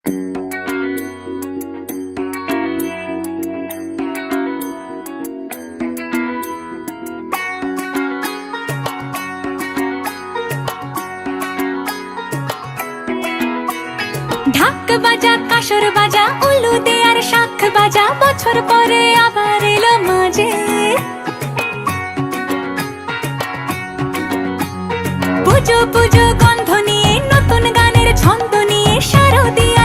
ঢাক বাজা, কাসর বাজা, উলু দে আর শাঁখ বাজা, বছর পরে আবার এলো মাঝে। পুজো পুজো গন্ধ নিয়ে, নতুন গানের ছন্দ নিয়ে, শারদিয়া